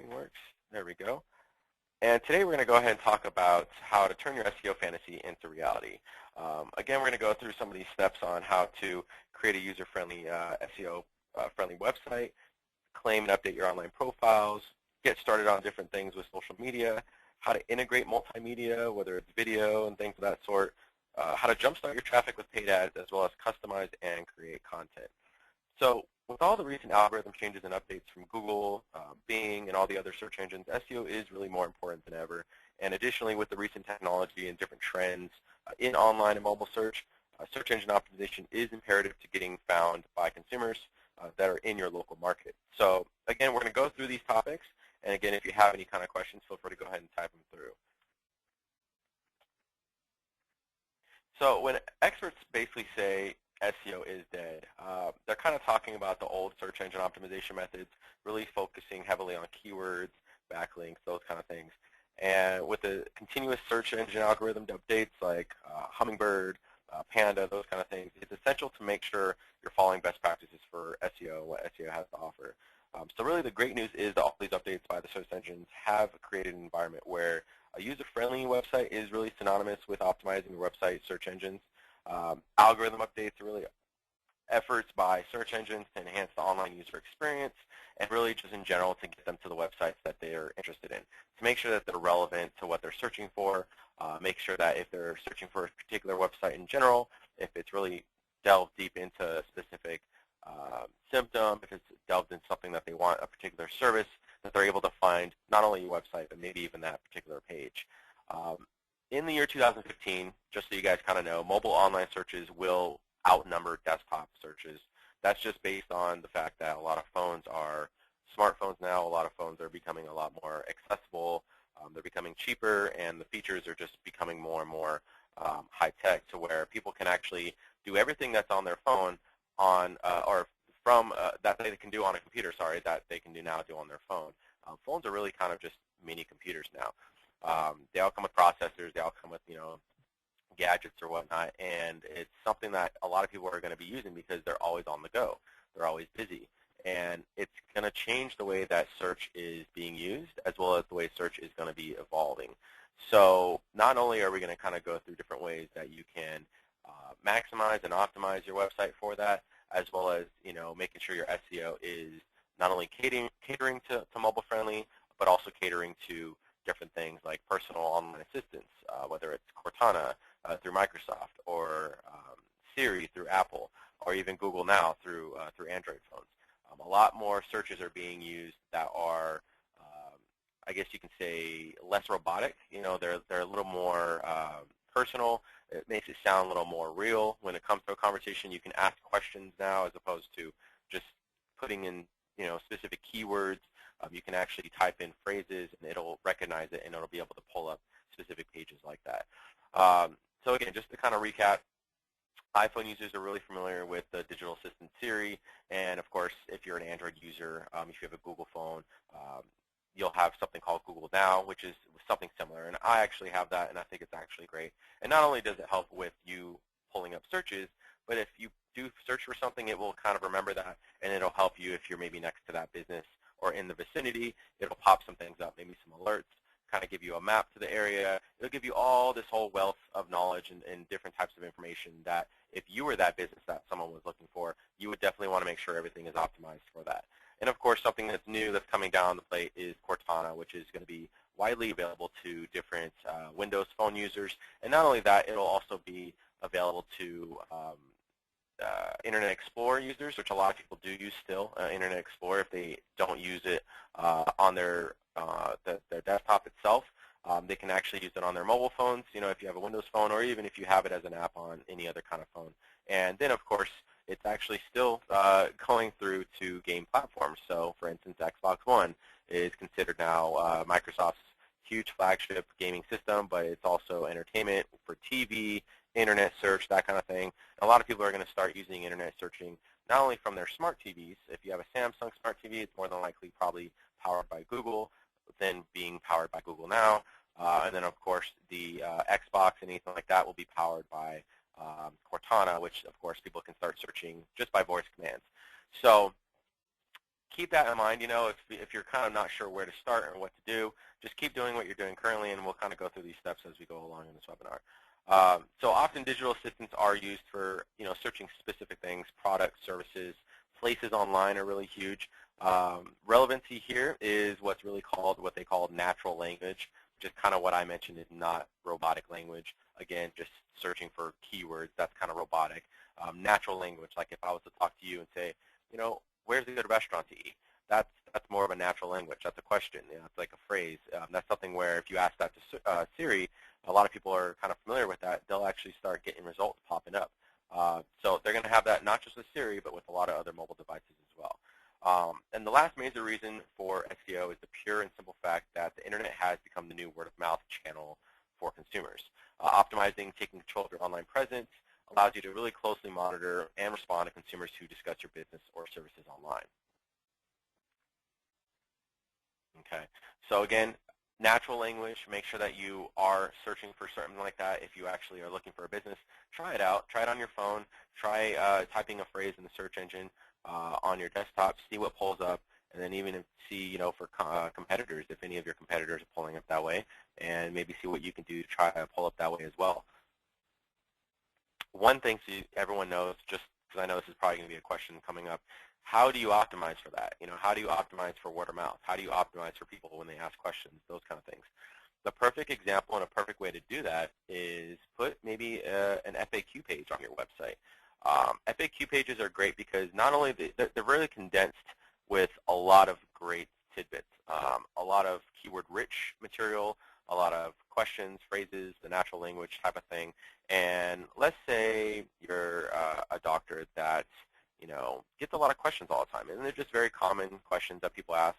everything works. There we go. And today we're going to go ahead and talk about how to turn your SEO fantasy into reality. Again, we're going to go through some of these steps on how to create a user-friendly SEO-friendly website, claim and update your online profiles, get started on different things with social media, how to integrate multimedia, whether it's video and things of that sort, how to jumpstart your traffic with paid ads, as well as customize and create content. So with all the recent algorithm changes and updates from Google, Bing, and all the other search engines, SEO is really more important than ever. And additionally, with the recent technology and different trends in online and mobile search engine optimization is imperative to getting found by consumers that are in your local market. So again, we're going to go through these topics. And again, if you have any kind of questions, feel free to go ahead and type them through. So when experts basically say SEO is dead, they're kind of talking about the old search engine optimization methods, really focusing heavily on keywords, backlinks, those kind of things. And with the continuous search engine algorithm updates like Hummingbird, Panda, those kind of things, it's essential to make sure you're following best practices for SEO and what SEO has to offer. So really the great news is that all these updates by the search engines have created an environment where a user-friendly website is really synonymous with optimizing your website search engines. Algorithm updates are really efforts by search engines to enhance the online user experience and really just in general to get them to the websites that they are interested in, to make sure that they're relevant to what they're searching for, make sure that if they're searching for a particular website in general, if it's really delved deep into a specific symptom, if it's delved into something that they want, a particular service, that they're able to find not only your website, but maybe even that particular page. In the year 2015, just so you guys kind of know, mobile online searches will outnumber desktop searches. That's just based on the fact that a lot of phones are smartphones now. A lot of phones are becoming a lot more accessible. They're becoming cheaper, and the features are just becoming more and more high-tech to where people can actually do everything that's on their phone on that they can do on a computer, that they can now do on their phone. Phones are really kind of just mini computers now. They all come with processors. They all come with, gadgets or whatnot, and it's something that a lot of people are going to be using because they're always on the go. They're always busy. And it's going to change the way that search is being used as well as the way search is going to be evolving. So not only are we going to kind of go through different ways that you can maximize and optimize your website for that, as well as making sure your SEO is not only catering to mobile friendly, but also catering to different things like personal online assistants, whether it's Cortana through Microsoft, or Siri through Apple, or even Google Now through Android phones. A lot more searches are being used that are, I guess you can say, less robotic. They're a little more personal. It makes it sound a little more real. When it comes to a conversation, you can ask questions now as opposed to just putting in specific keywords. You can actually type in phrases, and it'll recognize it, and it'll be able to pull up specific pages like that. So again, just to kind of recap, iPhone users are really familiar with the digital assistant Siri, and of course, if you're an Android user, if you have a Google phone, you'll have something called Google Now, which is something similar. And I actually have that, and I think it's actually great. And not only does it help with you pulling up searches, but if you do search for something, it will kind of remember that, and it'll help you if you're maybe next to that business or in the vicinity. It'll pop some things up, maybe some alerts, kind of give you a map to the area. It'll give you all this whole wealth of knowledge and different types of information that if you were that business that someone was looking for, you would definitely want to make sure everything is optimized for that. And of course, something that's new that's coming down the plate is Cortana, which is going to be widely available to different Windows phone users. And not only that, it'll also be available to Internet Explorer users, which a lot of people do use still, Internet Explorer, if they don't use it on their desktop itself. They can actually use it on their mobile phones, if you have a Windows phone, or even if you have it as an app on any other kind of phone. And then, of course, it's actually still going through to game platforms. So, for instance, Xbox One is considered now Microsoft's huge flagship gaming system, but it's also entertainment for TV, internet search, that kind of thing. A lot of people are going to start using internet searching not only from their smart TVs. If you have a Samsung smart TV, it's more than likely probably powered by Google, then being powered by Google Now. And then, of course, the Xbox and anything like that will be powered by Cortana, which, of course, people can start searching just by voice commands. So keep that in mind. If you're kind of not sure where to start and what to do, just keep doing what you're doing currently, and we'll kind of go through these steps as we go along in this webinar. So often digital assistants are used for searching specific things, products, services, places online are really huge. Relevancy here is what's really called what they call natural language, which is kind of what I mentioned is not robotic language. Again, just searching for keywords, that's kind of robotic. Natural language, like if I was to talk to you and say, where's a good restaurant to eat? That's more of a natural language. That's a question. It's like a phrase. That's something where if you ask that to Siri, a lot of people are kind of familiar with that. They'll actually start getting results popping up. So they're going to have that not just with Siri, but with a lot of other mobile devices as well. And the last major reason for SEO is the pure and simple fact that the internet has become the new word-of-mouth channel for consumers. Optimizing, taking control of your online presence allows you to really closely monitor and respond to consumers who discuss your business or services online. Okay, so again, natural language, make sure that you are searching for something like that. If you actually are looking for a business, try it out. Try it on your phone. Try typing a phrase in the search engine on your desktop, see what pulls up, and then even see, for competitors, if any of your competitors are pulling up that way, and maybe see what you can do to try to pull up that way as well. One thing so everyone knows, just because I know this is probably going to be a question coming up, how do you optimize for that? How do you optimize for word of mouth? How do you optimize for people when they ask questions, those kind of things? The perfect example and a perfect way to do that is put maybe an FAQ page on your website. FAQ pages are great because not only they're really condensed with a lot of great tidbits, a lot of keyword-rich material, a lot of questions, phrases, the natural language type of thing. And let's say you're a doctor that gets a lot of questions all the time, and they're just very common questions that people ask,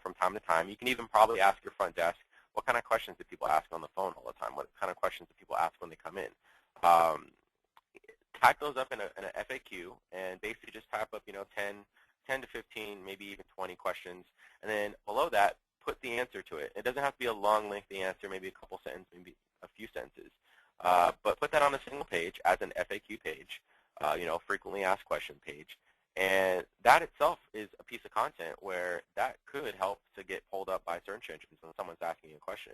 from time to time. You can even probably ask your front desk, what kind of questions do people ask on the phone all the time? What kind of questions do people ask when they come in? Type those up in a FAQ, and basically just type up, 10 to 15, maybe even 20 questions, and then below that, put the answer to it. It doesn't have to be a long, lengthy answer, maybe a couple sentences, maybe a few sentences. But put that on a single page as an FAQ page, frequently asked question page. And that itself is a piece of content where that could help to get pulled up by search engines when someone's asking you a question.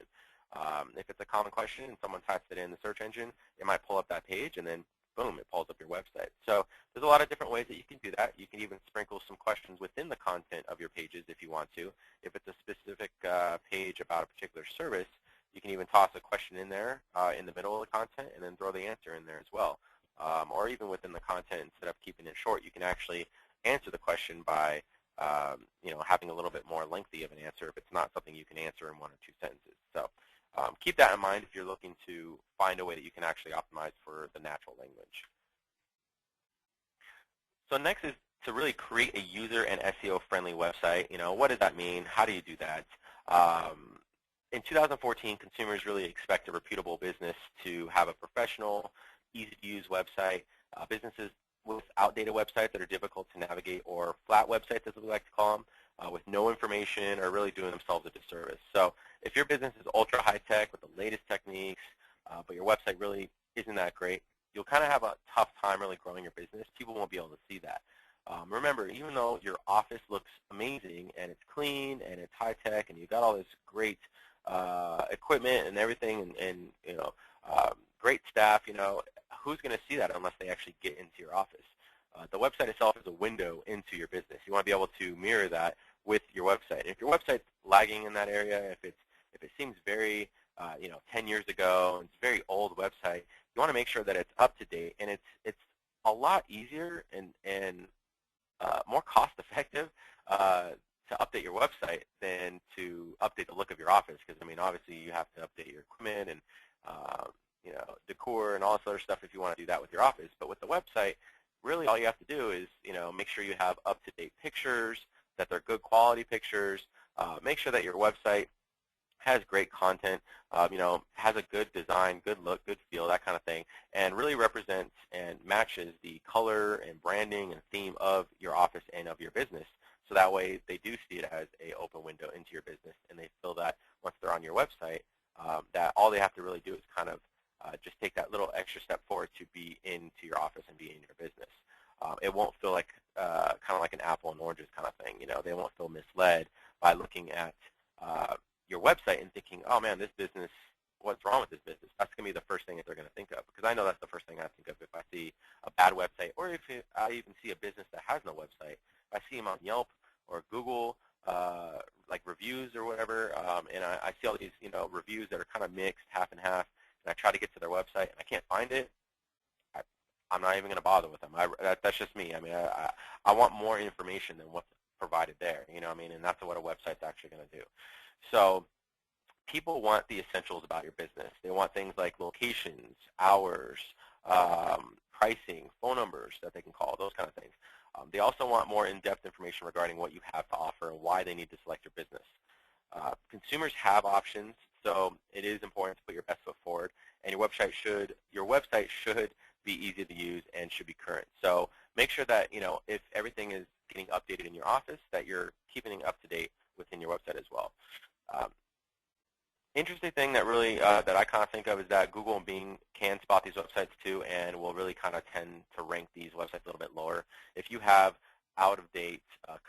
If it's a common question and someone types it in the search engine, it might pull up that page, and then boom, it pulls up your website. So there's a lot of different ways that you can do that. You can even sprinkle some questions within the content of your pages if you want to. If it's a specific page about a particular service, you can even toss a question in there in the middle of the content and then throw the answer in there as well. Or even within the content, instead of keeping it short, you can actually answer the question by having a little bit more lengthy of an answer if it's not something you can answer in 1 or 2 sentences. So keep that in mind if you're looking to find a way that you can actually optimize for the natural language. So next is to really create a user and SEO-friendly website. What does that mean? How do you do that? In 2014, consumers really expect a reputable business to have a professional, easy-to-use website. Businesses with outdated websites that are difficult to navigate, or flat websites, as we like to call them, with no information, are really doing themselves a disservice. So if your business is ultra high-tech with the latest techniques, but your website really isn't that great, you'll kind of have a tough time really growing your business. People won't be able to see that. Remember, even though your office looks amazing and it's clean and it's high-tech and you've got all this great equipment and everything, and great staff, who's going to see that unless they actually get into your office? The website itself is a window into your business. You want to be able to mirror that with your website. If your website's lagging in that area, if it seems very 10 years ago, and it's a very old website, you want to make sure that it's up to date, and it's a lot easier and more cost effective to update your website than to update the look of your office, because obviously you have to update your equipment and decor and all this other stuff if you want to do that with your office. But with the website, really all you have to do is make sure you have up-to-date pictures, that they're good quality pictures. Make sure that your website has great content, has a good design, good look, good feel, that kind of thing, and really represents and matches the color and branding and theme of your office and of your business. So that way they do see it as an open window into your business, and they feel that once they're on your website, that all they have to really do is kind of just take that little extra step forward to be into your office and be in your business. It won't feel like kind of like an apple and oranges kind of thing. They won't feel misled by looking at your website and thinking, oh man, this business, what's wrong with this business? That's going to be the first thing that they're going to think of, because I know that's the first thing I think of if I see a bad website, or if I even see a business that has no website. If I see them on Yelp or Google, like reviews or whatever, and I see all these reviews that are kind of mixed, half and half, and I try to get to their website and I can't find it, I'm not even going to bother with them. That's just me. I mean, I want more information than what's provided there. You know what I mean? And that's what a website's actually going to do. So people want the essentials about your business. They want things like locations, hours, pricing, phone numbers that they can call, those kind of things. They also want more in-depth information regarding what you have to offer and why they need to select your business. Consumers have options, so it is important to put your best foot forward. And your website should be easy to use and should be current. So make sure that if everything is getting updated in your office, that you're keeping it up to date within your website as well. Interesting thing that really that I kind of think of is that Google and Bing can spot these websites too, and will really kind of tend to rank these websites a little bit lower. If you have out-of-date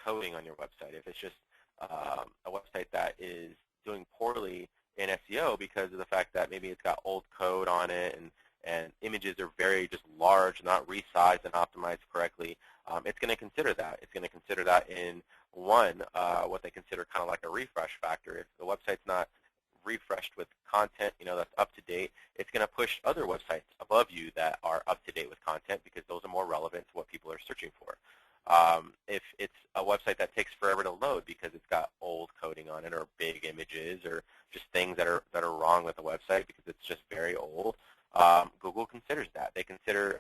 coding on your website, if it's just a website that is doing poorly in SEO because of the fact that maybe it's got old code on it and images are very just large, not resized and optimized correctly, it's going to consider that. It's going to consider that in what they consider kind of like a refresh factor. If the website's not refreshed with content, that's up to date, it's going to push other websites above you that are up to date with content, because those are more relevant to what people are searching for. If it's a website that takes forever to load because it's got old coding on it, or big images, or just things that are wrong with the website because it's just very old, Google considers that. They consider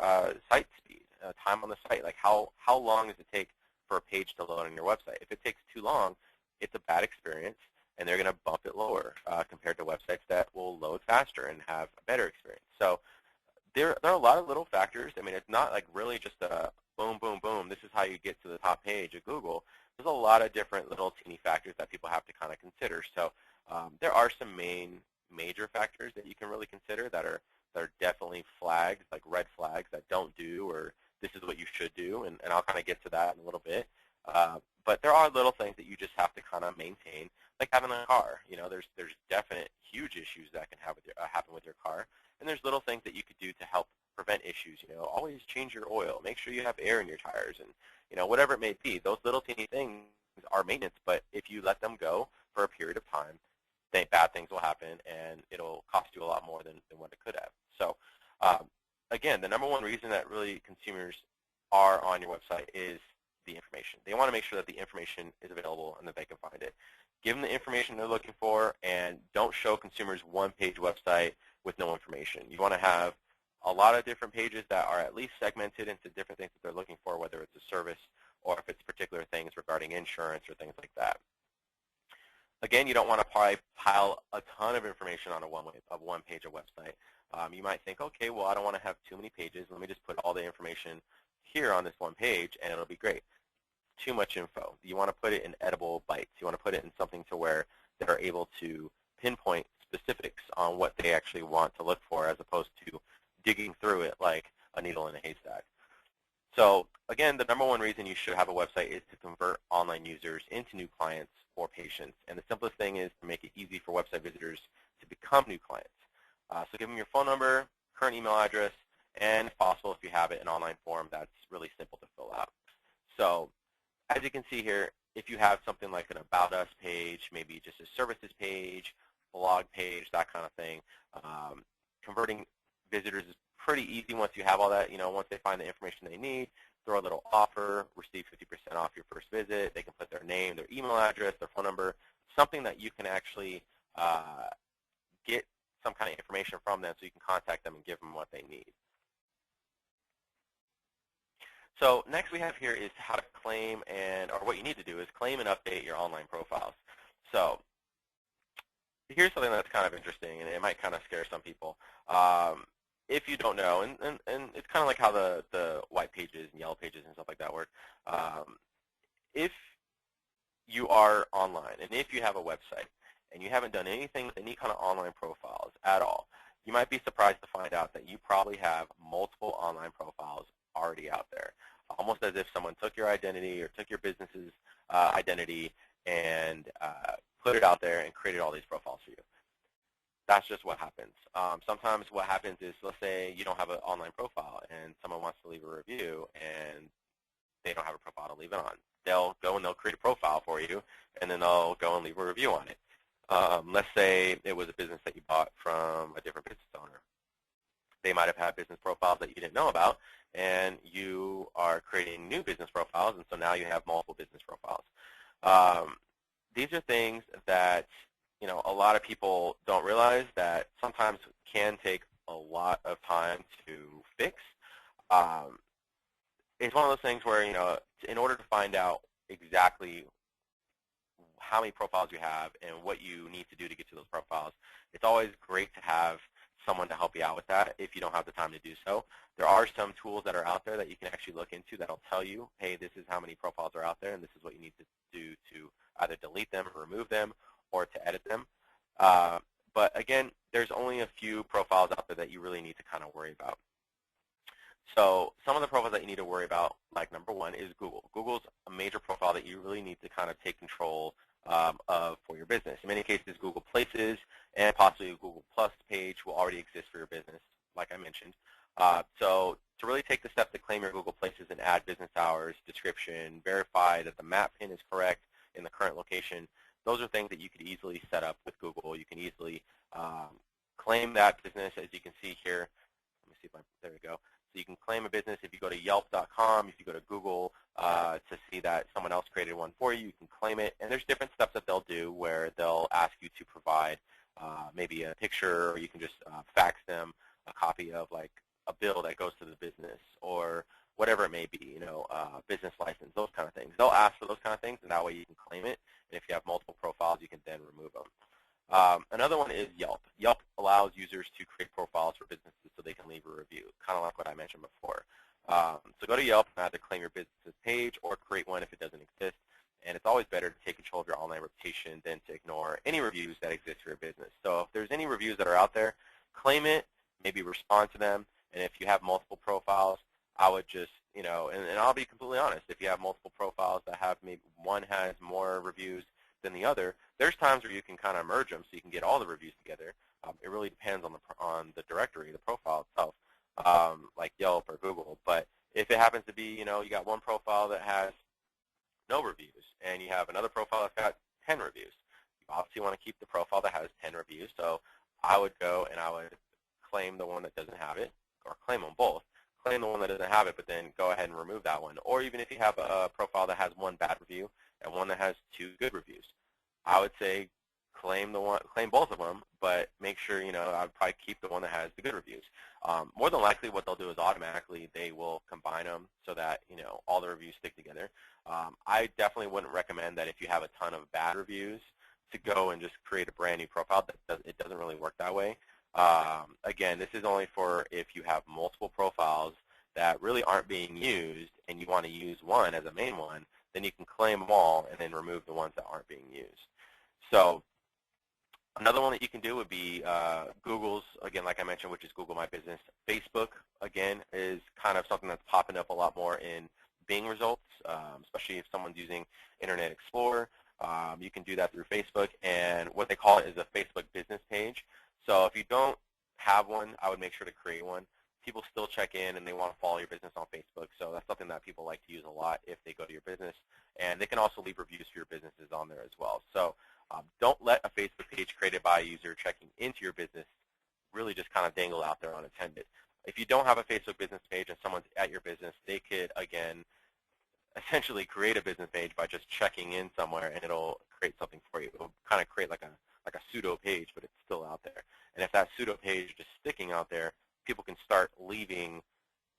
site speed, time on the site, like how long does it take for a page to load on your website. If it takes too long, it's a bad experience, and they're going to bump it lower compared to websites that will load faster and have a better experience. So there are a lot of little factors. I mean, it's not like really just a boom, boom, boom, this is how you get to the top page of Google. There's a lot of different little teeny factors that people have to kind of consider. So there are some major factors that you can really consider that are definitely flags, like red flags that don't do, or this is what you should do, and I'll kind of get to that in a little bit. But there are little things that you just have to kind of maintain, like having a car. There's definite huge issues that can happen with your car, and there's little things that you could do to help prevent issues. Always change your oil, make sure you have air in your tires, and whatever it may be. Those little teeny things are maintenance, but if you let them go for a period of time, then bad things will happen, and it'll cost you a lot more than what it could have. So again, the number one reason that really consumers are on your website is the information. They want to make sure that the information is available and that they can find it. Give them the information they're looking for, and don't show consumers one-page website with no information. You want to have a lot of different pages that are at least segmented into different things that they're looking for, whether it's a service or if it's particular things regarding insurance or things like that. Again, you don't want to pile a ton of information on a one page of website. You might think, okay, well, I don't want to have too many pages. Let me just put all the information here on this one page, and it'll be great. Too much info. You want to put it in edible bites. You want to put it in something to where they're able to pinpoint specifics on what they actually want to look for, as opposed to digging through it like a needle in a haystack. So again, the number one reason you should have a website is to convert online users into new clients or patients. And the simplest thing is to make it easy for website visitors to become new clients. So give them your phone number, current email address, and if possible, if you have it, an online form that's really simple to fill out. So as you can see here, if you have something like an About Us page, maybe just a services page, blog page, that kind of thing, converting visitors is pretty easy once you have all that. Once they find the information they need, throw a little offer, receive 50% off your first visit. They can put their name, their email address, their phone number, something that you can actually get some kind of information from them so you can contact them and give them what they need. So next we have here is how to claim or what you need to do is claim and update your online profiles. So here's something that's kind of interesting, and it might kind of scare some people. If you don't know, and it's kind of like how the white pages and yellow pages and stuff like that work. If you are online and if you have a website and you haven't done anything with any kind of online profiles at all, you might be surprised to find out that you probably have multiple online profiles already out there. almost as if someone took your identity or took your business's identity and put it out there and created all these profiles for you. That's just what happens. Sometimes what happens is, let's say you don't have an online profile and someone wants to leave a review and they don't have a profile to leave it on. They'll go and they'll create a profile for you, and then they'll go and leave a review on it. Let's say it was a business that you bought from a different business owner. They might have had business profiles that you didn't know about, and you are creating new business profiles, and so now you have multiple business profiles. These are things that a lot of people don't realize that sometimes can take a lot of time to fix. It's one of those things where, in order to find out exactly how many profiles you have and what you need to do to get to those profiles, it's always great to have someone to help you out with that if you don't have the time to do so. There are some tools that are out there that you can actually look into that'll tell you, hey, this is how many profiles are out there, and this is what you need to do to either delete them or remove them or to edit them. But again, there's only a few profiles out there that you really need to kind of worry about. So some of the profiles that you need to worry about, like number one, is Google. Google's a major profile that you really need to kind of take control of for your business. In many cases, Google Places and possibly a Google Plus page will already exist for your business, like I mentioned. So to really take the step to claim your Google Places and add business hours, description, verify that the map pin is correct in the current location, those are things that you could easily set up with Google. You can easily claim that business, as you can see here. Let me see if there we go. So you can claim a business if you go to Yelp.com, if you go to Google to see that someone else created one for you, you can claim it. And there's different steps that they'll do where they'll ask you to provide maybe a picture, or you can just fax them a copy of like a bill that goes to the business or whatever it may be, business license, those kind of things. They'll ask for those kind of things, and that way you can claim it. And if you have multiple profiles, you can then remove them. Another one is Yelp. Yelp allows users to create profiles for businesses so they can leave a review, kind of like what I mentioned before. So go to Yelp and either claim your business's page or create one if it doesn't exist. And it's always better to take control of your online reputation than to ignore any reviews that exist for your business. So if there's any reviews that are out there, claim it, maybe respond to them. And if you have multiple profiles, I would just, and I'll be completely honest, if you have multiple profiles that have maybe one has more reviews than the other, there's times where you can kind of merge them so you can get all the reviews together. It really depends on the directory, the profile itself, like Yelp or Google. But if it happens to be, you got one profile that has no reviews and you have another profile that's got 10 reviews, you obviously want to keep the profile that has 10 reviews. So I would go and I would claim the one that doesn't have it, or claim them both. Claim the one that doesn't have it, but then go ahead and remove that one. Or even if you have a profile that has one bad review and one that has 2 good reviews, I would say claim both of them, but make sure, I would probably keep the one that has the good reviews. More than likely what they'll do is automatically they will combine them so that, all the reviews stick together. I definitely wouldn't recommend that if you have a ton of bad reviews to go and just create a brand new profile. It doesn't really work that way. Again, this is only for if you have multiple profiles that really aren't being used and you want to use one as a main one, then you can claim them all and then remove the ones that aren't being used. So another one that you can do would be Google's, again, like I mentioned, which is Google My Business. Facebook, again, is kind of something that's popping up a lot more in Bing results, especially if someone's using Internet Explorer. You can do that through Facebook, and what they call it is a Facebook business page. So if you don't have one, I would make sure to create one. People still check in and they want to follow your business on Facebook, so that's something that people like to use a lot if they go to your business. And they can also leave reviews for your businesses on there as well. So don't let a Facebook page created by a user checking into your business really just kind of dangle out there unattended. If you don't have a Facebook business page and someone's at your business, they could, again, essentially create a business page by just checking in somewhere, and it'll create something for you. It'll kind of create like a pseudo page, but it's still out there. And if that pseudo page is just sticking out there, people can start leaving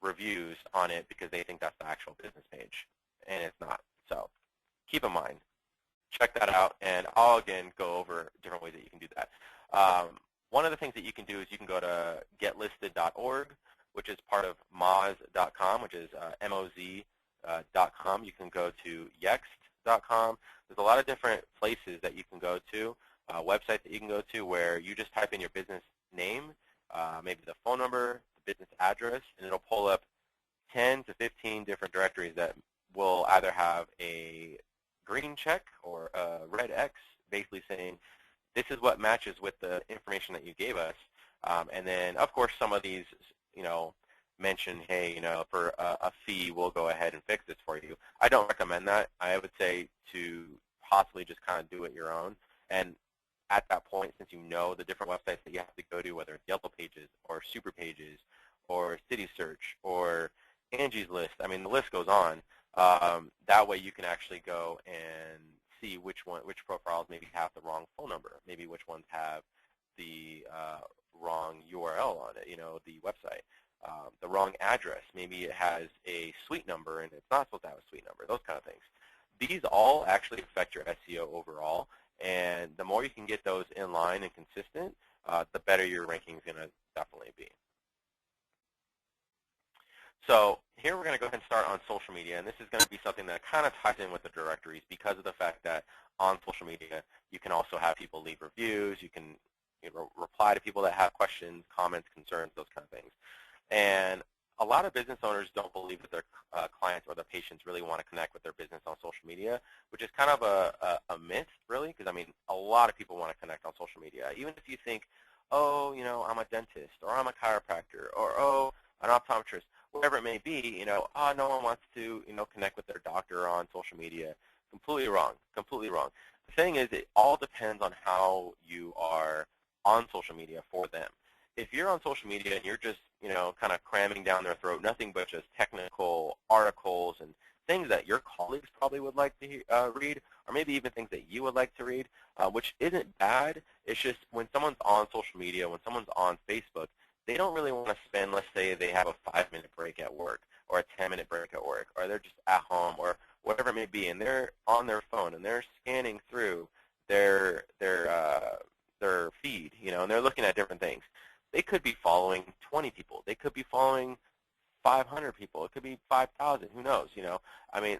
reviews on it because they think that's the actual business page, and it's not. So keep in mind, check that out, and I'll, again, go over different ways that you can do that. One of the things that you can do is you can go to getlisted.org, which is part of moz.com, which is moz.com. You can go to yext.com. There's a lot of different places that you can go to, websites that you can go to where you just type in your business name, maybe the phone number, the business address, and it'll pull up 10 to 15 different directories that will either have a green check or a red X, basically saying this is what matches with the information that you gave us. And then, of course, some of these, mention, hey, for a fee, we'll go ahead and fix this for you. I don't recommend that. I would say to possibly just kind of do it your own. And at that point, since you know the different websites that you have to go to, whether it's Yellow Pages or Super Pages or City Search or Angie's List, I mean, the list goes on. That way you can actually go and see which profiles maybe have the wrong phone number, maybe which ones have the wrong URL on it, the website, the wrong address. Maybe it has a suite number and it's not supposed to have a suite number, those kind of things. These all actually affect your SEO overall, and the more you can get those in line and consistent, the better your ranking is going to definitely be. So here we're going to go ahead and start on social media, and this is going to be something that kind of ties in with the directories because of the fact that on social media you can also have people leave reviews, you can reply to people that have questions, comments, concerns, those kind of things. And a lot of business owners don't believe that their clients or their patients really want to connect with their business on social media, which is kind of a myth, really, because, I mean, a lot of people want to connect on social media. Even if you think, oh, I'm a dentist, or I'm a chiropractor, or, oh, an optometrist, whatever it may be, oh, no one wants to, connect with their doctor on social media. Completely wrong, completely wrong. The thing is, it all depends on how you are on social media for them. If you're on social media and you're just, kind of cramming down their throat, nothing but just technical articles and things that your colleagues probably would like to read, or maybe even things that you would like to read, which isn't bad. It's just when someone's on social media, when someone's on Facebook, they don't really want to spend, let's say they have a 5-minute break at work or a 10-minute break at work, or they're just at home or whatever it may be, and they're on their phone and they're scanning through their feed, and they're looking at different things. They could be following 20 people. They could be following 500 people. It could be 5,000. Who knows? I mean,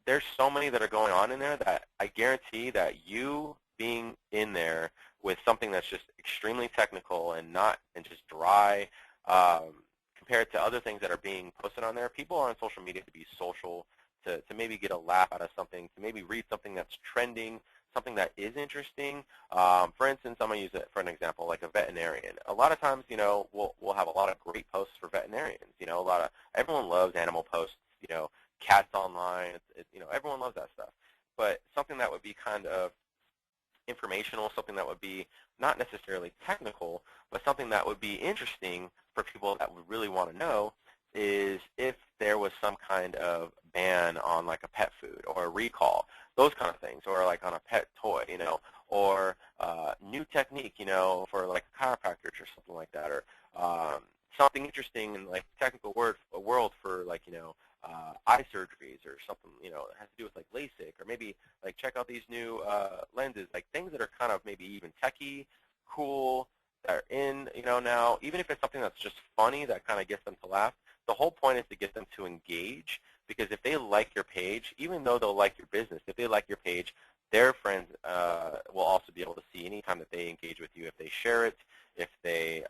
there's so many that are going on in there that I guarantee that you being in there with something that's just extremely technical and just dry, compared to other things that are being posted on there. People are on social media to be social, to maybe get a laugh out of something, to maybe read something that's trending, something that is interesting. For instance, I'm going to use it for an example, like a veterinarian. A lot of times, we'll have a lot of great posts for veterinarians. Everyone loves animal posts, cats online, everyone loves that stuff. But something that would be kind of informational, something that would be not necessarily technical, but something that would be interesting for people that would really want to know is if there was some kind of ban on like a pet food or a recall, those kind of things, or like on a pet toy, or new technique, for like chiropractors or something like that, or something interesting in like technical world for like, eye surgeries or something, that has to do with like LASIK, or maybe like check out these new lenses, like things that are kind of maybe even techie, cool, that are in, now, even if it's something that's just funny that kind of gets them to laugh. The whole point is to get them to engage, because if they like your page, even though they'll like your business, if they like your page, their friends will also be able to see anytime that they engage with you. If they share it, if they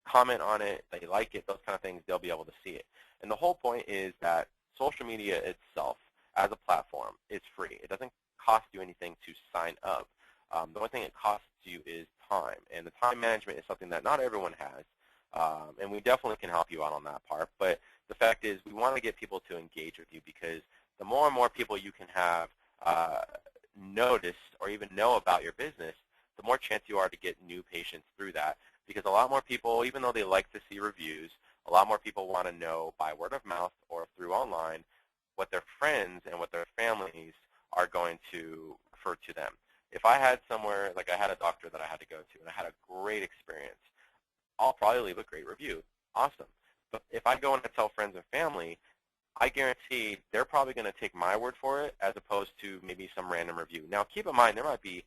comment on it, they like it, those kind of things, they'll be able to see it. And the whole point is that social media itself as a platform is free. It doesn't cost you anything to sign up. The only thing it costs you is time, and the time management is something that not everyone has. And we definitely can help you out on that part. But the fact is, we want to get people to engage with you, because the more and more people you can have notice or even know about your business, the more chance you are to get new patients through that. Because a lot more people, even though they like to see reviews, a lot more people want to know by word of mouth or through online what their friends and what their families are going to refer to them. If I had somewhere, like I had a doctor that I had to go to, and I had a great experience, I'll probably leave a great review. Awesome. But if I go and I tell friends and family, I guarantee they're probably going to take my word for it as opposed to maybe some random review. Now, keep in mind, there might be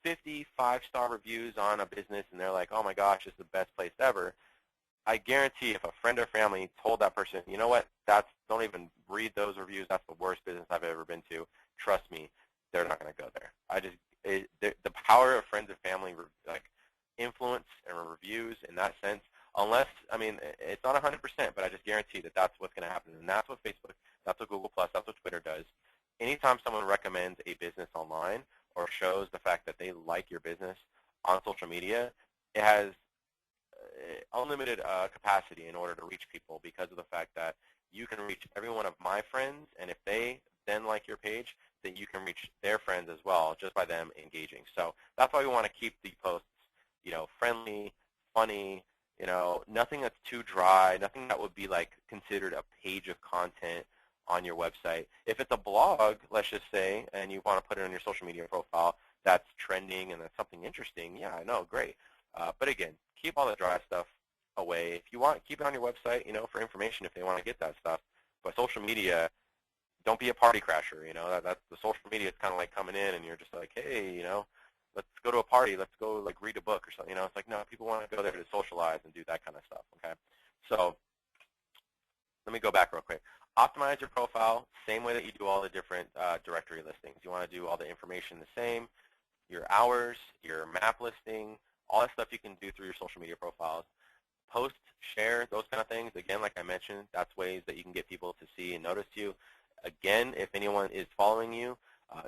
50 5-star reviews on a business, and they're like, oh my gosh, it's the best place ever. I guarantee if a friend or family told that person, you know what, don't even read those reviews, that's the worst business I've ever been to, trust me, they're not going to go there. The power of friends and family, like, influence and reviews in that sense Unless, I mean, it's not 100%, but I just guarantee that that's what's going to happen. And that's what Facebook, that's what Google+, that's what Twitter does. Anytime someone recommends a business online or shows the fact that they like your business on social media, it has unlimited capacity in order to reach people, because of the fact that you can reach every one of my friends, and if they then like your page, then you can reach their friends as well just by them engaging. So that's why we want to keep the posts, friendly, funny, nothing that's too dry, nothing that would be like considered a page of content on your website. If it's a blog, let's just say, and you want to put it on your social media profile, that's trending and that's something interesting, yeah, I know, great. But again, keep all the dry stuff away. If you want, keep it on your website, for information if they want to get that stuff. But social media, don't be a party crasher. That's the social media is kind of like coming in and you're just like, hey, let's go to a party. Let's go like read a book or something. It's like, no, people want to go there to socialize and do that kind of stuff. Okay, so let me go back real quick. Optimize your profile same way that you do all the different directory listings. You want to do all the information the same. Your hours, your map listing, all that stuff you can do through your social media profiles. Post, share, those kind of things. Again, like I mentioned, that's ways that you can get people to see and notice you. Again, if anyone is following you,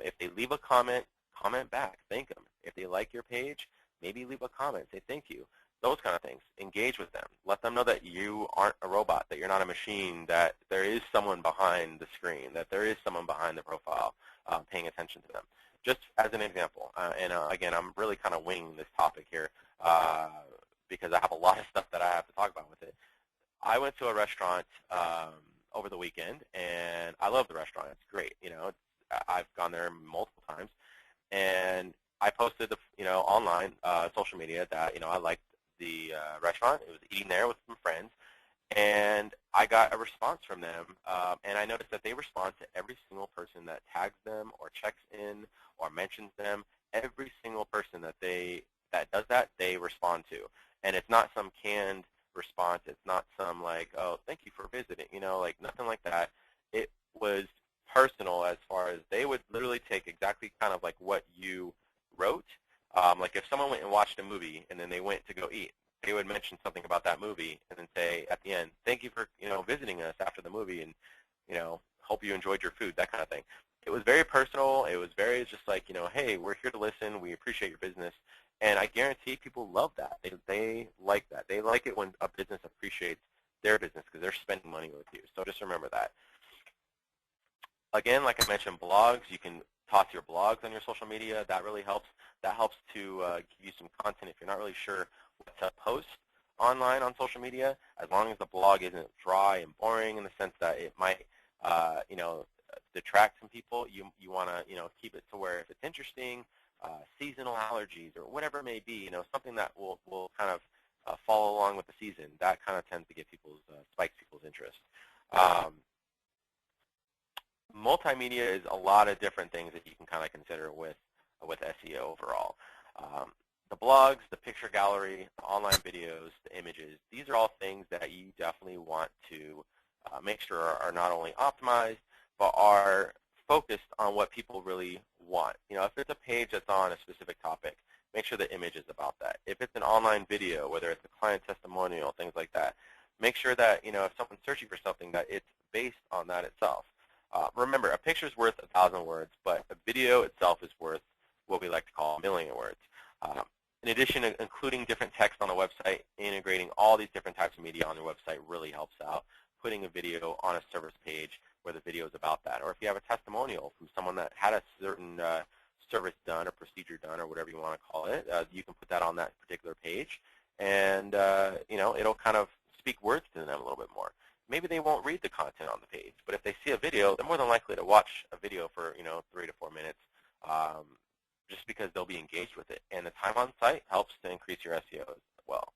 if they leave a comment, comment back. Thank them. If they like your page, maybe leave a comment. Say thank you. Those kind of things. Engage with them. Let them know that you aren't a robot, that you're not a machine, that there is someone behind the screen, that there is someone behind the profile paying attention to them. Just as an example, and again, I'm really kind of winging this topic here because I have a lot of stuff that I have to talk about with it. I went to a restaurant over the weekend, and I love the restaurant. It's great. I've gone there multiple times, and I posted, online, social media that I liked the restaurant. It was eating there with some friends, and I got a response from them, and I noticed that they respond to every single person that tags them or checks in or mentions them. Every single person that does that, they respond to, and it's not some canned response. It's not some like, oh, thank you for visiting, like nothing like that. It was personal, as far as they would literally take exactly kind of like what you wrote. Like if someone went and watched a movie and then they went to go eat, they would mention something about that movie and then say at the end, thank you for visiting us after the movie, and hope you enjoyed your food, that kind of thing. It was very personal. It was very just like, hey, we're here to listen. We appreciate your business. And I guarantee people love that. They like that. They like it when a business appreciates their business because they're spending money with you. So just remember that. Again, like I mentioned, blogs, you can toss your blogs on your social media. That really helps. That helps to give you some content if you're not really sure what to post online on social media, as long as the blog isn't dry and boring in the sense that it might, detract some people. You want to, keep it to where if it's interesting, seasonal allergies or whatever it may be, something that will kind of follow along with the season. That kind of tends to get spikes people's interest. Multimedia is a lot of different things that you can kind of consider with SEO overall. The blogs, the picture gallery, the online videos, the images, these are all things that you definitely want to make sure are not only optimized, but are focused on what people really want. If it's a page that's on a specific topic, make sure the image is about that. If it's an online video, whether it's a client testimonial, things like that, make sure that, if someone's searching for something, that it's based on that itself. Remember, a picture is worth 1,000 words, but a video itself is worth what we like to call 1,000,000 words. In addition, including different text on the website, integrating all these different types of media on your website really helps out. Putting a video on a service page where the video is about that. Or if you have a testimonial from someone that had a certain service done or procedure done or whatever you want to call it, you can put that on that particular page, and it'll kind of speak words to them a little bit more. Maybe they won't read the content on the page, but if they see a video, they're more than likely to watch a video for 3 to 4 minutes, just because they'll be engaged with it. And the time on site helps to increase your SEO as well.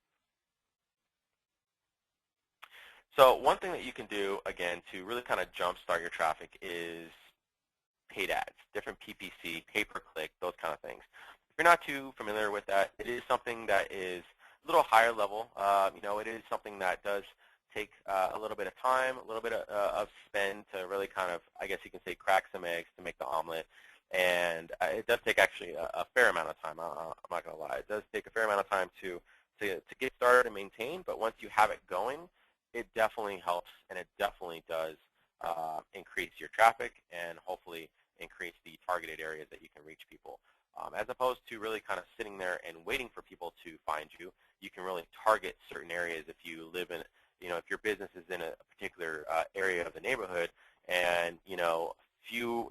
So one thing that you can do, again, to really kind of jumpstart your traffic is paid ads, different PPC, pay-per-click, those kind of things. If you're not too familiar with that, it is something that is a little higher level. It is something that does take a little bit of time, a little bit of spend to really kind of, I guess you can say, crack some eggs to make the omelet. And it does take actually a fair amount of time. I'm not going to lie. It does take a fair amount of time to to get started and maintain, but once you have it going, it definitely helps, and it definitely does increase your traffic and hopefully increase the targeted areas that you can reach people. As opposed to really kind of sitting there and waiting for people to find you, you can really target certain areas if you live in, if your business is in a particular area of the neighborhood and, few,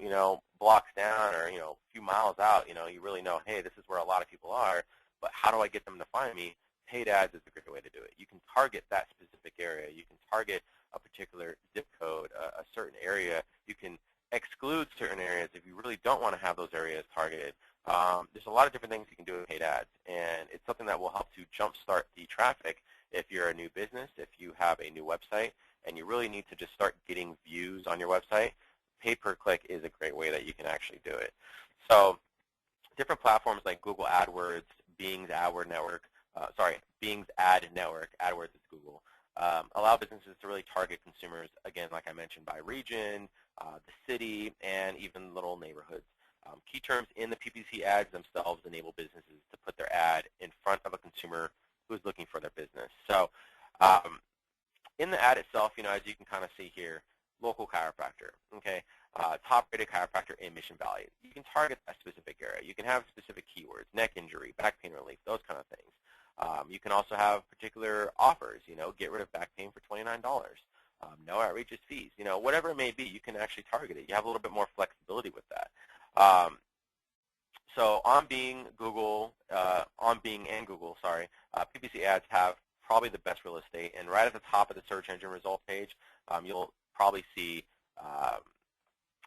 blocks down or, few miles out, you really know, hey, this is where a lot of people are, but how do I get them to find me? Paid ads is a great way to do it. You can target that specific area. You can target a particular zip code, a certain area. You can exclude certain areas if you really don't want to have those areas targeted. There's a lot of different things you can do with paid ads, and it's something that will help to jumpstart the traffic if you're a new business, if you have a new website, and you really need to just start getting views on your website. Pay-per-click is a great way that you can actually do it. So different platforms like Google AdWords, Bing's AdWord Network, Bing's Ad Network, AdWords is Google, allow businesses to really target consumers, again, like I mentioned, by region, the city, and even little neighborhoods. Key terms in the PPC ads themselves enable businesses to put their ad in front of a consumer who's looking for their business. So in the ad itself, as you can kind of see here, local chiropractor, okay, top-rated chiropractor in Mission Valley. You can target that specific area. You can have specific keywords, neck injury, back pain relief, those kind of things. You can also have particular offers, get rid of back pain for $29, no outrageous fees, whatever it may be, you can actually target it. You have a little bit more flexibility with that. So on Bing and Google, PPC ads have probably the best real estate, and right at the top of the search engine results page, you'll probably see,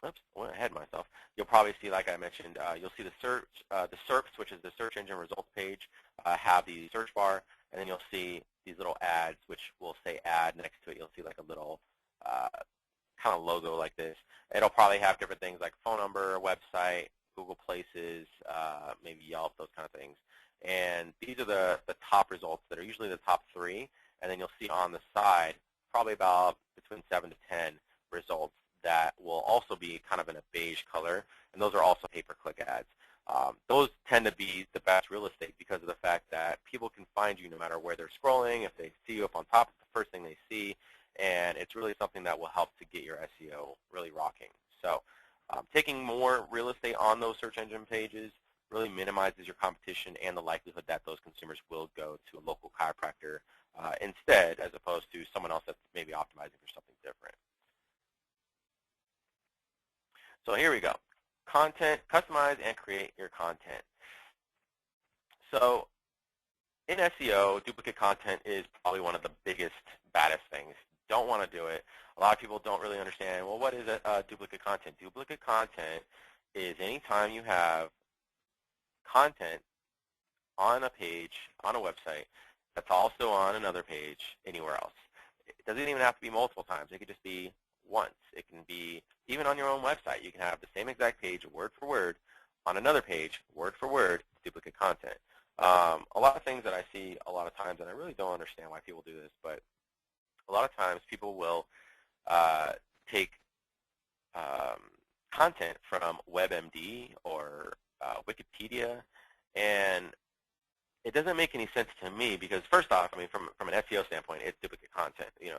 oops, I went ahead of myself. You'll probably see, like I mentioned, you'll see the SERPs, which is the search engine results page, have the search bar, and then you'll see these little ads, which will say ad next to it. You'll see like a little kind of logo like this. It'll probably have different things like phone number, website, Google Places, maybe Yelp, those kind of things. And these are the top results that are usually the top 3, and then you'll see on the side probably about between 7 to 10 results that will also be kind of in a beige color, and those are also pay-per-click ads. Those tend to be the best real estate because of the fact that people can find you no matter where they're scrolling. If they see you up on top, it's the first thing they see, and it's really something that will help to get your SEO really rocking. So taking more real estate on those search engine pages really minimizes your competition and the likelihood that those consumers will go to a local chiropractor instead, as opposed to someone else that's maybe optimizing for something different. So here we go. Content, customize and create your content. So in SEO, duplicate content is probably one of the biggest, baddest things. Don't want to do it. A lot of people don't really understand, well, what is duplicate content? Duplicate content is anytime you have content on a page, on a website, that's also on another page anywhere else. It doesn't even have to be multiple times. It could just be once. It can be even on your own website. You can have the same exact page, word for word, on another page, word for word, duplicate content. A lot of things that I see a lot of times, and I really don't understand why people do this, but a lot of times people will take content from WebMD or Wikipedia, and it doesn't make any sense to me because, first off, I mean, from an SEO standpoint, it's duplicate content. You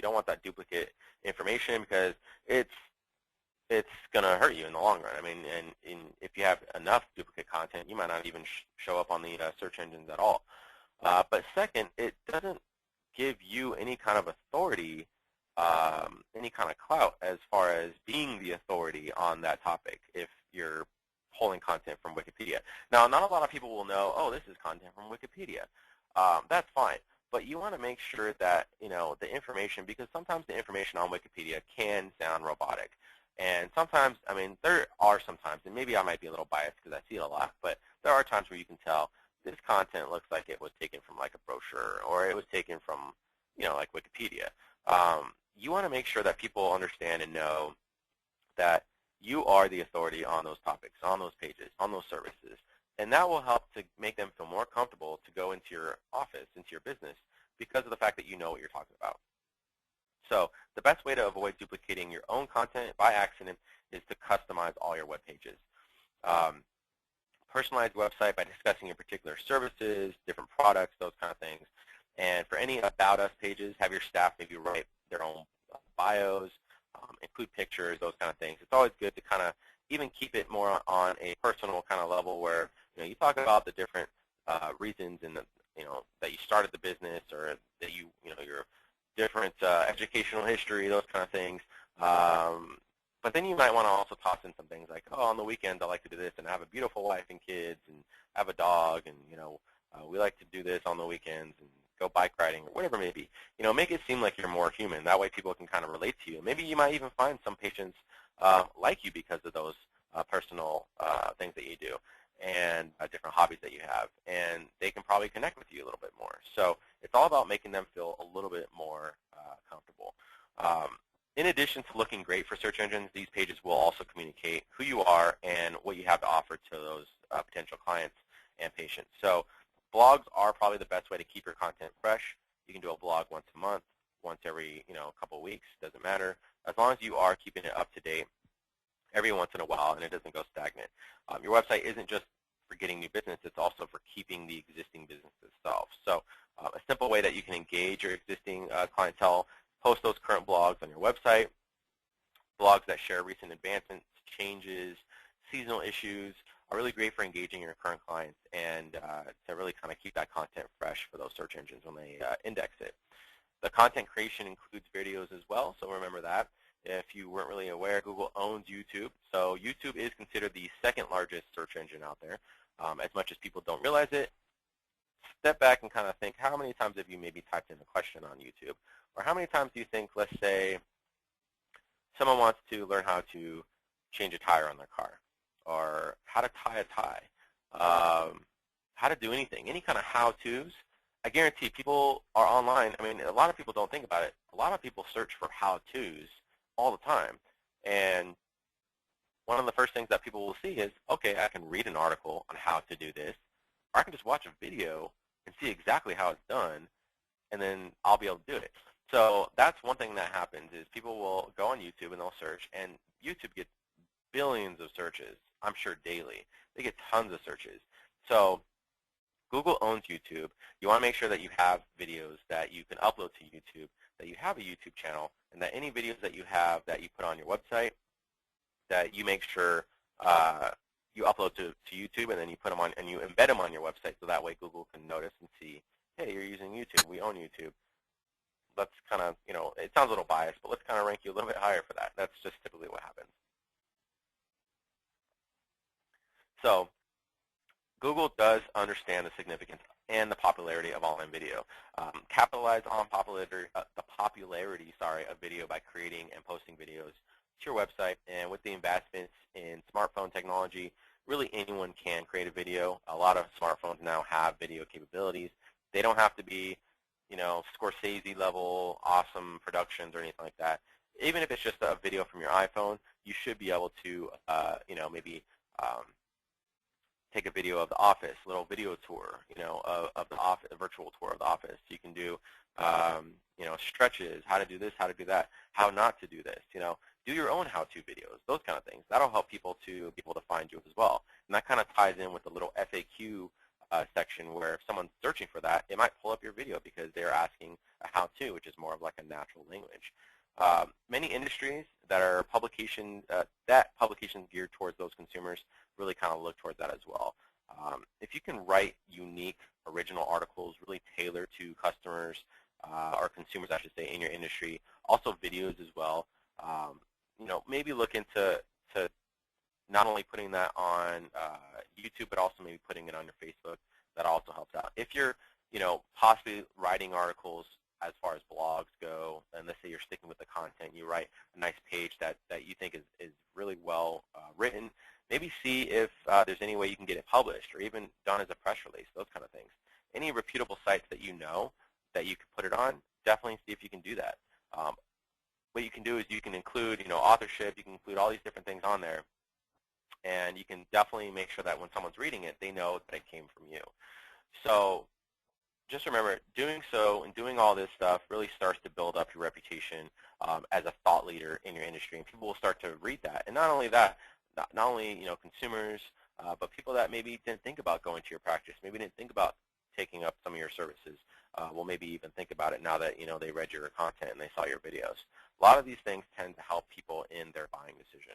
don't want that duplicate information because it's going to hurt you in the long run. I mean, and if you have enough duplicate content, you might not even show up on the search engines at all. But second, it doesn't give you any kind of authority, any kind of clout as far as being the authority on that topic if you're pulling content from Wikipedia. Now, not a lot of people will know, oh, this is content from Wikipedia. That's fine. But you want to make sure that, the information, because sometimes the information on Wikipedia can sound robotic. And sometimes, I mean, there are some times, and maybe I might be a little biased because I see it a lot, but there are times where you can tell this content looks like it was taken from like a brochure or it was taken from, like Wikipedia. You want to make sure that people understand and know that you are the authority on those topics, on those pages, on those services. And that will help to make them feel more comfortable to go into your office, into your business, because of the fact that you know what you're talking about. So the best way to avoid duplicating your own content by accident is to customize all your web pages. personalized website by discussing your particular services, different products, those kind of things. And for any About Us pages, have your staff maybe write their own bios, include pictures, those kind of things. It's always good to kind of even keep it more on a personal kind of level where you talk about the different reasons and that you started the business, or that your different educational history, those kind of things. But then you might want to also toss in some things like, oh, on the weekends I like to do this, and I have a beautiful wife and kids, and I have a dog, and we like to do this on the weekends and go bike riding or whatever it may be. Make it seem like you're more human. That way people can kind of relate to you. Maybe you might even find some patients like you because of those personal things that you do and different hobbies that you have, and they can probably connect with you a little bit more. So it's all about making them feel a little bit more comfortable. In addition to looking great for search engines, these pages will also communicate who you are and what you have to offer to those potential clients and patients. So blogs are probably the best way to keep your content fresh. You can do a blog once a month, once every couple of weeks, doesn't matter. As long as you are keeping it up to date every once in a while and it doesn't go stagnant. Your website isn't just for getting new business, it's also for keeping the existing business itself. So a simple way that you can engage your existing clientele: post those current blogs on your website, blogs that share recent advancements, changes, seasonal issues are really great for engaging your current clients and to really kind of keep that content fresh for those search engines when they index it. The content creation includes videos as well, so remember that. If you weren't really aware, Google owns YouTube. So YouTube is considered the second largest search engine out there. As much as people don't realize it, step back and kind of think, how many times have you maybe typed in a question on YouTube? Or how many times do you think, let's say, someone wants to learn how to change a tire on their car, or how to tie a tie, how to do anything, any kind of how-tos? I guarantee people are online. I mean, a lot of people don't think about it. A lot of people search for how-tos all the time. And one of the first things that people will see is, okay, I can read an article on how to do this, or I can just watch a video and see exactly how it's done, and then I'll be able to do it. So that's one thing that happens is people will go on YouTube and they'll search, and YouTube gets billions of searches, I'm sure daily. They get tons of searches. So Google owns YouTube. You want to make sure that you have videos that you can upload to YouTube, that you have a YouTube channel, and that any videos that you have that you put on your website, that you make sure you upload to YouTube, and then you put them on and you embed them on your website, so that way Google can notice and see, hey, you're using YouTube. We own YouTube. Let's kind of, it sounds a little biased, but let's kind of rank you a little bit higher for that. That's just typically what happens. So Google does understand the significance and the popularity of online video. Capitalize on the popularity of video by creating and posting videos to your website. And with the advancements in smartphone technology, really anyone can create a video. A lot of smartphones now have video capabilities. They don't have to be, Scorsese level awesome productions or anything like that. Even if it's just a video from your iPhone, you should be able to, maybe take a video of the office, a little video tour, of the office, a virtual tour of the office. You can do, stretches, how to do this, how to do that, how not to do this, do your own how-to videos, those kind of things. That'll help people to be able to find you as well. And that kind of ties in with the little FAQ section where if someone's searching for that, it might pull up your video because they're asking a how-to, which is more of like a natural language. Many industries that are publications geared towards those consumers really kind of look towards that as well. If you can write unique, original articles really tailored to customers or consumers, I should say, in your industry, also videos as well, maybe look into not only putting that on YouTube, but also maybe putting it on your Facebook. That also helps out. If you're, possibly writing articles as far as blogs go, and let's say you're sticking with the content, you write a nice page that you think is really well written, maybe see if there's any way you can get it published or even done as a press release, those kind of things. Any reputable sites that you know that you can put it on, definitely see if you can do that. What you can do is you can include, authorship, you can include all these different things on there, and you can definitely make sure that when someone's reading it, they know that it came from you. So just remember, doing so and doing all this stuff really starts to build up your reputation as a thought leader in your industry, and people will start to read that. And not only that, not only consumers, but people that maybe didn't think about going to your practice, maybe didn't think about taking up some of your services, will maybe even think about it now that they read your content and they saw your videos. A lot of these things tend to help people in their buying decision.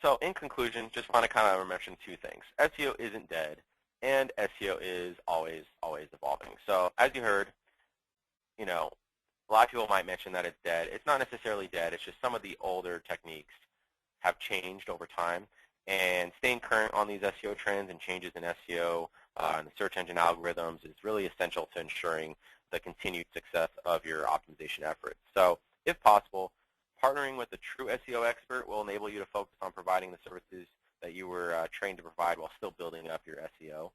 So in conclusion, just want to kind of mention two things. SEO isn't dead, and SEO is always evolving. So as you heard, a lot of people might mention that it's dead. It's not necessarily dead. It's just some of the older techniques have changed over time. And staying current on these SEO trends and changes in SEO and the search engine algorithms is really essential to ensuring the continued success of your optimization efforts. So if possible, partnering with a true SEO expert will enable you to focus on providing the services that you were trained to provide while still building up your SEO.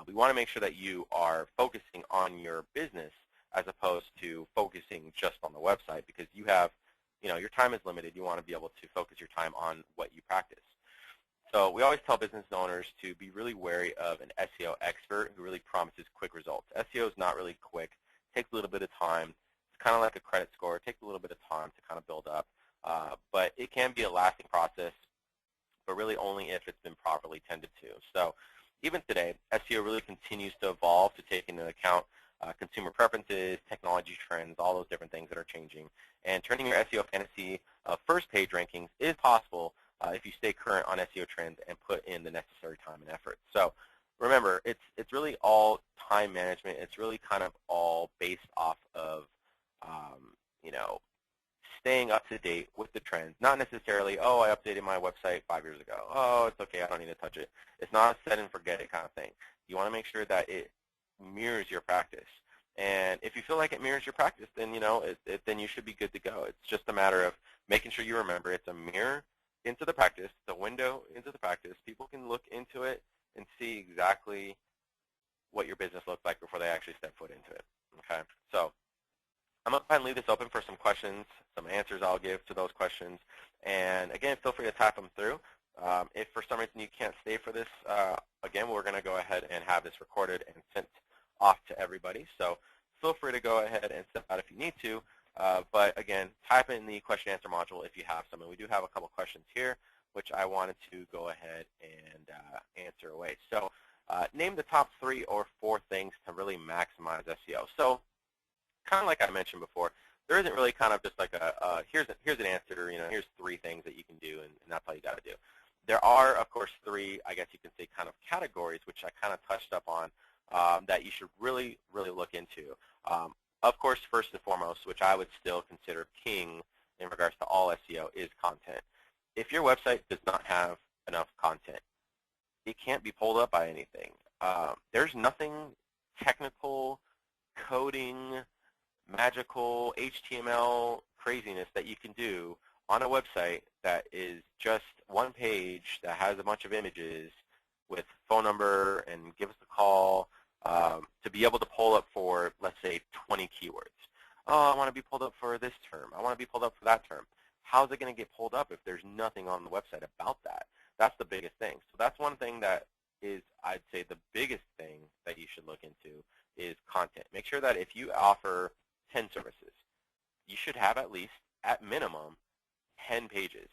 We want to make sure that you are focusing on your business as opposed to focusing just on the website, because you have, your time is limited. You want to be able to focus your time on what you practice. So we always tell business owners to be really wary of an SEO expert who really promises quick results. SEO is not really quick. It takes a little bit of time. It's kind of like a credit score. It takes a little bit of time to kind of build up. But it can be a lasting process, but really only if it's been properly tended to. So even today, SEO really continues to evolve to take into account consumer preferences, technology trends, all those different things that are changing. And turning your SEO fantasy first page rankings is possible if you stay current on SEO trends and put in the necessary time and effort. So remember, it's really all time management. It's really kind of all based off of staying up to date with the trends. Not necessarily, oh, I updated my website 5 years ago. Oh, it's okay, I don't need to touch it. It's not a set and forget it kind of thing. You want to make sure that it mirrors your practice. And if you feel like it mirrors your practice, then then you should be good to go. It's just a matter of making sure you remember it's a mirror into the practice, the window into the practice. People can look into it and see exactly what your business looks like before they actually step foot into it. Okay, so I'm going to go ahead and leave this open for some questions, some answers I'll give to those questions. And again, feel free to type them through. If for some reason you can't stay for this, again, we're going to go ahead and have this recorded and sent off to everybody. So feel free to go ahead and step out if you need to. But again, type in the question answer module if you have some. And we do have a couple questions here, which I wanted to go ahead and answer away. So name the top 3 or 4 things to really maximize SEO. So kind of like I mentioned before, there isn't really kind of just like here's an answer, here's 3 things that you can do, and that's all you got to do. There are, of course, 3, I guess you can say, kind of categories, which I kind of touched up on, that you should really look into. Of course, first and foremost, which I would still consider king in regards to all SEO, is content. If your website does not have enough content, it can't be pulled up by anything. There's nothing technical, coding, magical, HTML craziness that you can do on a website that is just one page that has a bunch of images with phone number and give us a call to be able to pull up for, let's say, 20 keywords. Oh, I want to be pulled up for this term. I want to be pulled up for that term. How's it going to get pulled up if there's nothing on the website about that? That's the biggest thing. So that's one thing that is, I'd say, the biggest thing that you should look into is content. Make sure that if you offer 10 services, you should have at least, at minimum, 10 pages.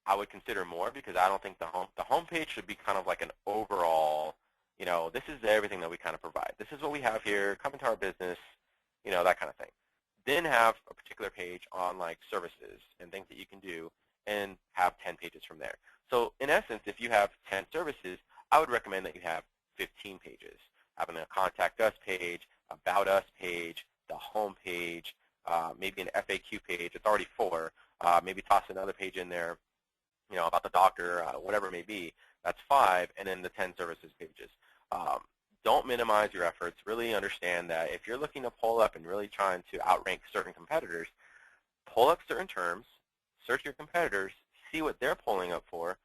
I would consider more because I don't think the home page should be kind of like an overall, this is everything that we kind of provide. This is what we have here. Come into our business, that kind of thing. Then have a particular page on like services and things that you can do, and have 10 pages from there. So in essence, if you have 10 services, I would recommend that you have 15 pages. Having a contact us page, about us page, the home page, maybe an FAQ page. It's already 4. Maybe toss another page in there, about the doctor, whatever it may be. That's 5, and then the 10 services pages. Don't minimize your efforts. Really understand that if you're looking to pull up and really trying to outrank certain competitors, pull up certain terms, search your competitors, see what they're pulling up for,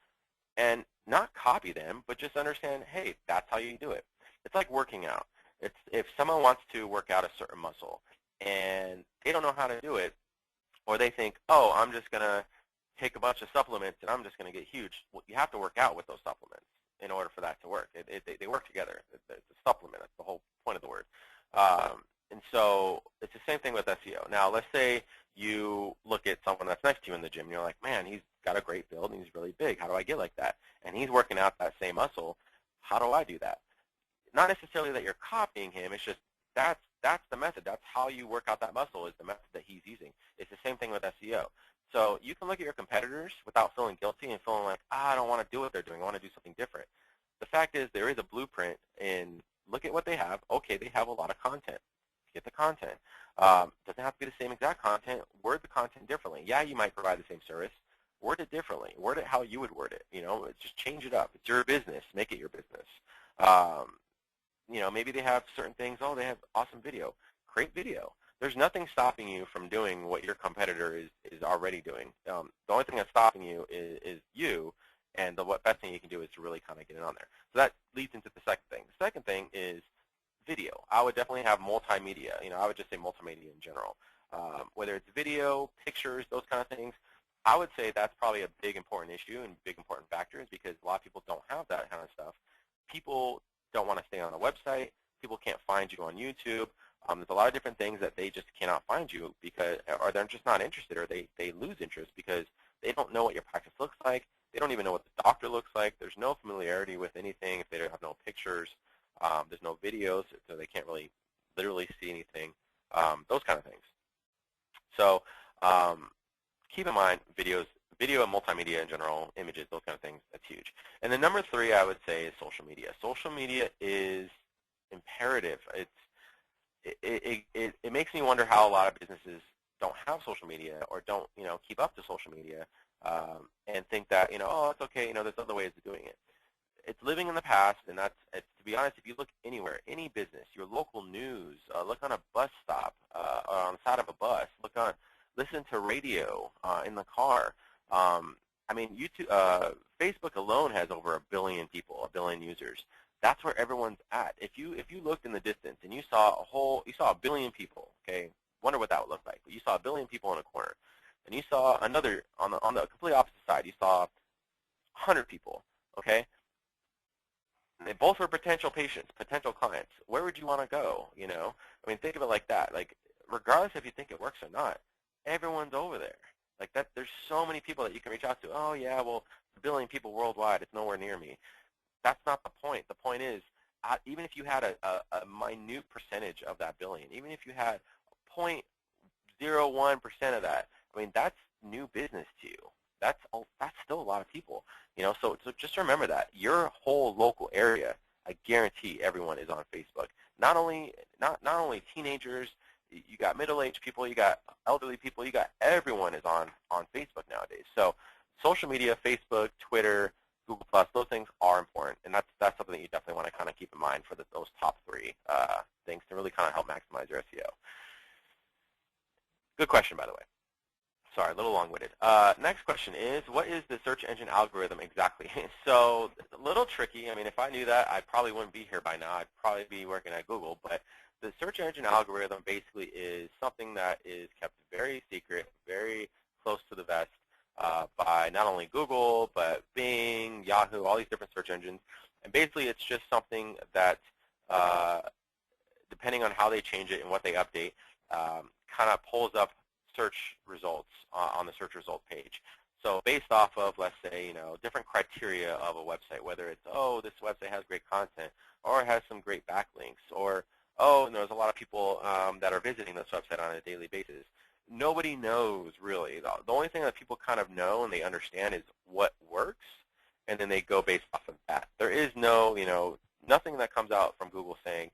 and not copy them, but just understand, hey, that's how you do it. It's like working out. It's if someone wants to work out a certain muscle and they don't know how to do it, or they think, oh, I'm just going to take a bunch of supplements and I'm just going to get huge. Well, you have to work out with those supplements in order for that to work. They work together. It's a supplement. That's the whole point of the word. And so it's the same thing with SEO. Now, let's say you look at someone that's next to you in the gym, and you're like, man, he's got a great build, and he's really big. How do I get like that? And he's working out that same muscle. How do I do that? Not necessarily that you're copying him. It's just that's the method. That's how you work out that muscle is the method that he's using. It's the same thing with SEO. So you can look at your competitors without feeling guilty and feeling like, I don't want to do what they're doing. I want to do something different. The fact is there is a blueprint, and look at what they have. Okay, they have a lot of content. Get the content. Doesn't have to be the same exact content. Word the content differently. Yeah, you might provide the same service. Word it differently. Word it how you would word it. Just change it up. It's your business. Make it your business. Maybe they have certain things. Oh, they have awesome video. Create video. There's nothing stopping you from doing what your competitor is already doing. The only thing that's stopping you is you, and the best thing you can do is to really kind of get it on there. So that leads into the second thing. The second thing is video. I would definitely have multimedia. I would just say multimedia in general. Whether it's video, pictures, those kind of things, I would say that's probably a big important issue and big important factor is because a lot of people don't have that kind of stuff. People don't want to stay on a website. People can't find you on YouTube. There's a lot of different things that they just cannot find you because, or they're just not interested, or they lose interest because they don't know what your practice looks like. They don't even know what the doctor looks like. There's no familiarity with anything if they don't have no pictures. There's no videos, so they can't really literally see anything. Those kind of things. So keep in mind video and multimedia in general, images, those kind of things, that's huge. And then number 3, I would say, is social media. Social media is imperative. It makes me wonder how a lot of businesses don't have social media or don't keep up to social media and think that oh, it's okay, there's other ways of doing it. It's living in the past, and to be honest, if you look anywhere, any business, your local news, look on a bus stop, or on the side of a bus, listen to radio in the car. YouTube, Facebook alone has over 1 billion people, 1 billion users. That's where everyone's at. If you looked in the distance and you saw 1 billion people, okay, wonder what that would look like. But you saw 1 billion people in a corner, and you saw another on the complete opposite side. You saw 100 people, okay. They both were potential patients, potential clients. Where would you want to go? Think of it like that. Like, regardless if you think it works or not, everyone's over there. Like that, there's so many people that you can reach out to. Oh yeah, well, 1 billion people worldwide. It's nowhere near me. That's not the point. The point is, even if you had a minute percentage of that billion, even if you had 0.01% of that, that's new business to you. That's still a lot of people. So just remember that your whole local area, I guarantee everyone is on Facebook. Not only teenagers, you got middle-aged people, you got elderly people, you got everyone is on Facebook nowadays. So social media, Facebook, Twitter, Google+, those things are important, and that's something that you definitely want to kind of keep in mind for those top 3 things to really kind of help maximize your SEO. Good question, by the way. Sorry, a little long-winded. Next question is, what is the search engine algorithm exactly? So a little tricky. If I knew that, I probably wouldn't be here by now. I'd probably be working at Google. But the search engine algorithm basically is something that is kept very secret, very close to the vest by not only Google, but Bing, Yahoo, all these different search engines. And basically, it's just something that, depending on how they change it and what they update, kind of pulls up search results on the search result page. So based off of, let's say, different criteria of a website, whether it's, oh, this website has great content, or it has some great backlinks, or, oh, and there's a lot of people that are visiting this website on a daily basis. Nobody knows, really. The only thing that people kind of know and they understand is what works, and then they go based off of that. There is no, nothing that comes out from Google saying,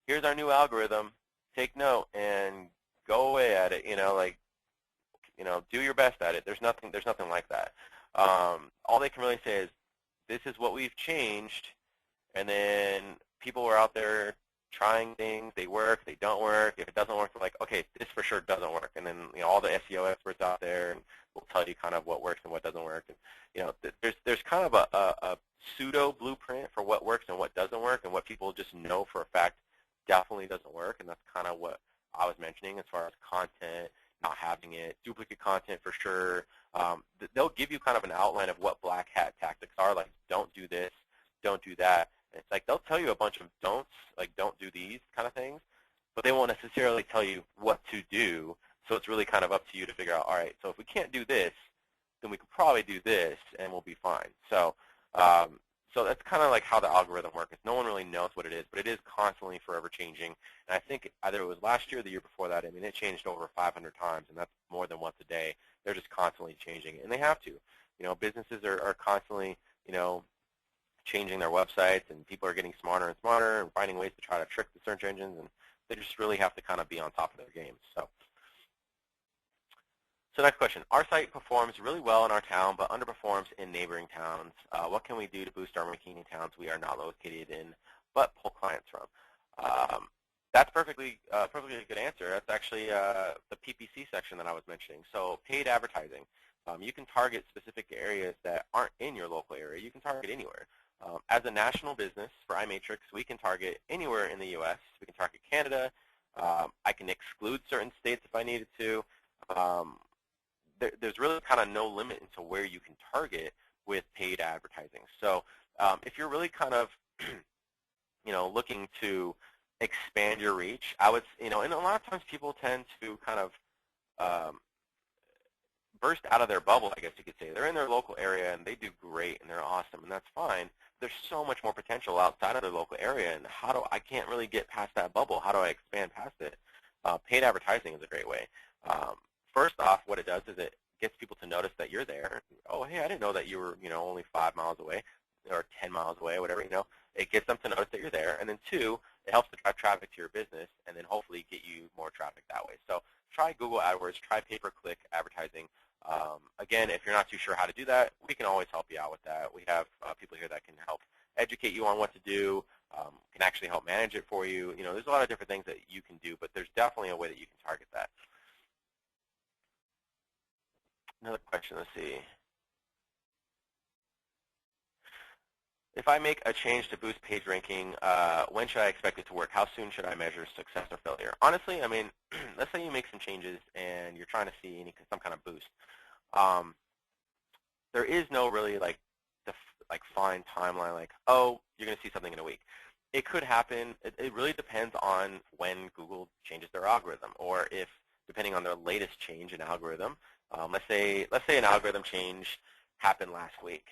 here's our new algorithm, take note, and go away at it, do your best at it. There's nothing like that. All they can really say is, this is what we've changed, and then people are out there trying things. They work, they don't work. If it doesn't work, they're like, okay, this for sure doesn't work. And then all the SEO experts out there will tell you kind of what works and what doesn't work. And there's kind of a pseudo blueprint for what works and what doesn't work, and what people just know for a fact definitely doesn't work. And that's kind of what I was mentioning as far as content, not having it, duplicate content for sure. They'll give you kind of an outline of what black hat tactics are, like don't do this, don't do that. And it's like they'll tell you a bunch of don'ts, like don't do these kind of things, but they won't necessarily tell you what to do. So it's really kind of up to you to figure out, all right, so if we can't do this, then we could probably do this, and we'll be fine. So so that's kind of like how the algorithm works. No one really knows what it is, but it is constantly forever changing. And I think either it was last year or the year before that. I mean, it changed over 500 times, and that's more than once a day. They're just constantly changing, and they have to. Businesses are constantly, changing their websites, and people are getting smarter and smarter and finding ways to try to trick the search engines, and they just really have to kind of be on top of their game. So next question. Our site performs really well in our town, but underperforms in neighboring towns. What can we do to boost our ranking in towns we are not located in, but pull clients from? That's perfectly a good answer. That's actually the PPC section that I was mentioning. So paid advertising. You can target specific areas that aren't in your local area. You can target anywhere. As a national business for iMatrix, we can target anywhere in the U.S. We can target Canada. I can exclude certain states if I needed to. There's really kind of no limit into where you can target with paid advertising. So if you're really kind of, looking to expand your reach, I would, and a lot of times people tend to kind of burst out of their bubble, I guess you could say. They're in their local area and they do great and they're awesome, and that's fine. There's so much more potential outside of their local area, and I can't really get past that bubble. How do I expand past it? Paid advertising is a great way. First off, what it does is it gets people to notice that you're there. Oh, hey, I didn't know that you were, only 5 miles away or 10 miles away, whatever, It gets them to notice that you're there. And then 2, it helps to drive traffic to your business and then hopefully get you more traffic that way. So try Google AdWords, try pay-per-click advertising. Again, if you're not too sure how to do that, we can always help you out with that. We have people here that can help educate you on what to do, can actually help manage it for you. There's a lot of different things that you can do, but there's definitely a way that you can target that. Another question, let's see. If I make a change to boost page ranking, when should I expect it to work? How soon should I measure success or failure? Honestly, I mean, let's say you make some changes and you're trying to see some kind of boost. There is no really fine timeline like, oh, you're going to see something in a week. It could happen. It really depends on when Google changes their algorithm, or if, depending on their latest change in algorithm, let's say an algorithm change happened last week.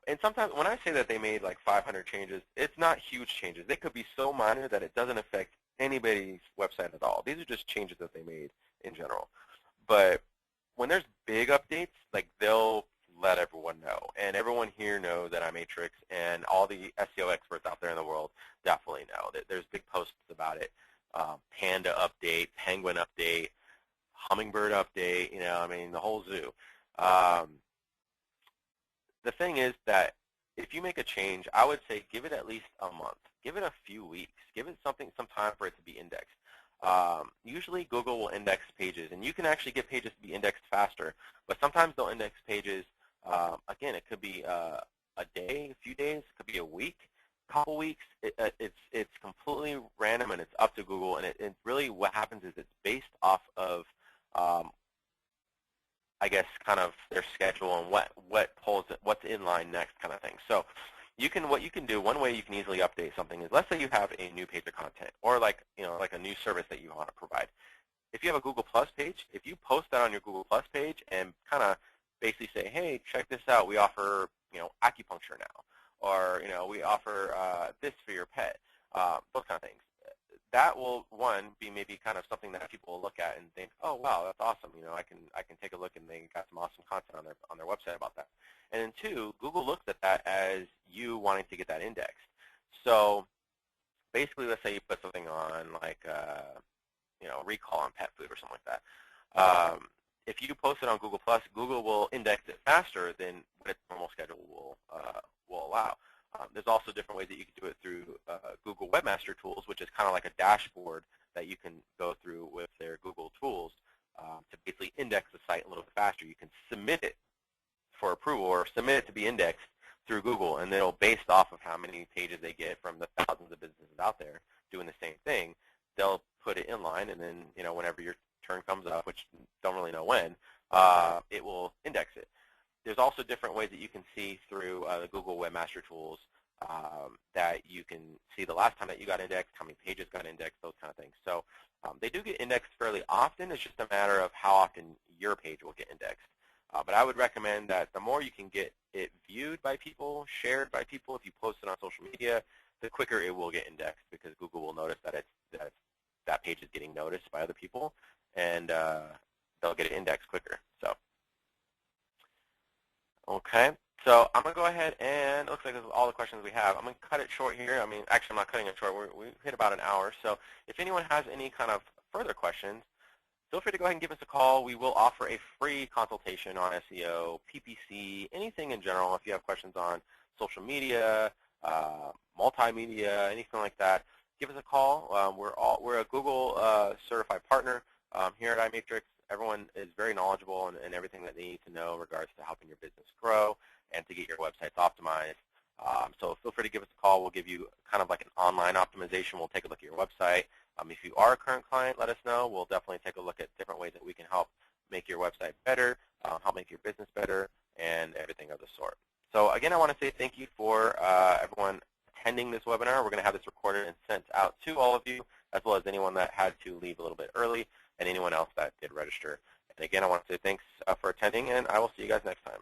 And sometimes when I say that they made like 500 changes, it's not huge changes. They could be so minor that it doesn't affect anybody's website at all. These are just changes that they made in general. But when there's big updates, like, they'll let everyone know. And everyone here knows that iMatrix, and all the SEO experts out there in the world definitely know. There's big posts about it. Panda update, penguin update, hummingbird update, the whole zoo. The thing is that if you make a change, I would say give it at least a month. Give it a few weeks. Give it some time for it to be indexed. Usually Google will index pages, and you can actually get pages to be indexed faster, but sometimes they'll index pages, again, it could be a day, a few days, it could be a week, a couple weeks. It's completely random, and it's up to Google, and it really what happens is it's based off of I guess kind of their schedule and what's in line next kind of thing. So what you can do, one way you can easily update something is, let's say you have a new page of content, or like a new service that you want to provide. If you have a Google Plus page, if you post that on your Google Plus page and kind of basically say, hey, check this out, we offer acupuncture now, or we offer this for your pet, those kind of things. That will, one, be maybe kind of something that people will look at and think, oh, wow, that's awesome. I can take a look, and they got some awesome content on their website about that. And then 2, Google looks at that as you wanting to get that indexed. So basically, let's say you put something on like recall on pet food or something like that. If you post it on Google Plus, Google will index it faster than what its normal schedule will allow. There's also different ways that you can do it through Google Webmaster Tools, which is kind of like a dashboard that you can go through with their Google tools to basically index the site a little bit faster. You can submit it for approval or submit it to be indexed through Google, and it'll, based off of how many pages they get from the thousands of businesses out there doing the same thing, they'll put it in line, and then whenever your turn comes up, which don't really know when, it will index it. There's also different ways that you can see through the Google Webmaster Tools that you can see the last time that you got indexed, how many pages got indexed, those kind of things. So They do get indexed fairly often. It's just a matter of how often your page will get indexed. But I would recommend that the more you can get it viewed by people, shared by people, if you post it on social media, the quicker it will get indexed, because Google will notice that that page is getting noticed by other people, and they'll get it indexed quicker. So, okay. So I'm going to go ahead, and it looks like this is all the questions we have. I'm going to cut it short here. I mean, actually, I'm not cutting it short. We hit about an hour. So if anyone has any kind of further questions, feel free to go ahead and give us a call. We will offer a free consultation on SEO, PPC, anything in general. If you have questions on social media, multimedia, anything like that, give us a call. We're a Google certified partner here at iMatrix. Everyone is very knowledgeable in everything that they need to know in regards to helping your business grow and to get your websites optimized. So feel free to give us a call. We'll give you kind of like an online optimization. We'll take a look at your website. If you are a current client, let us know. We'll definitely take a look at different ways that we can help make your website better, help make your business better, and everything of the sort. So again, I want to say thank you for everyone attending this webinar. We're going to have this recorded and sent out to all of you, as well as anyone that had to leave a little bit early and anyone else that did register. And again, I want to say thanks for attending, and I will see you guys next time.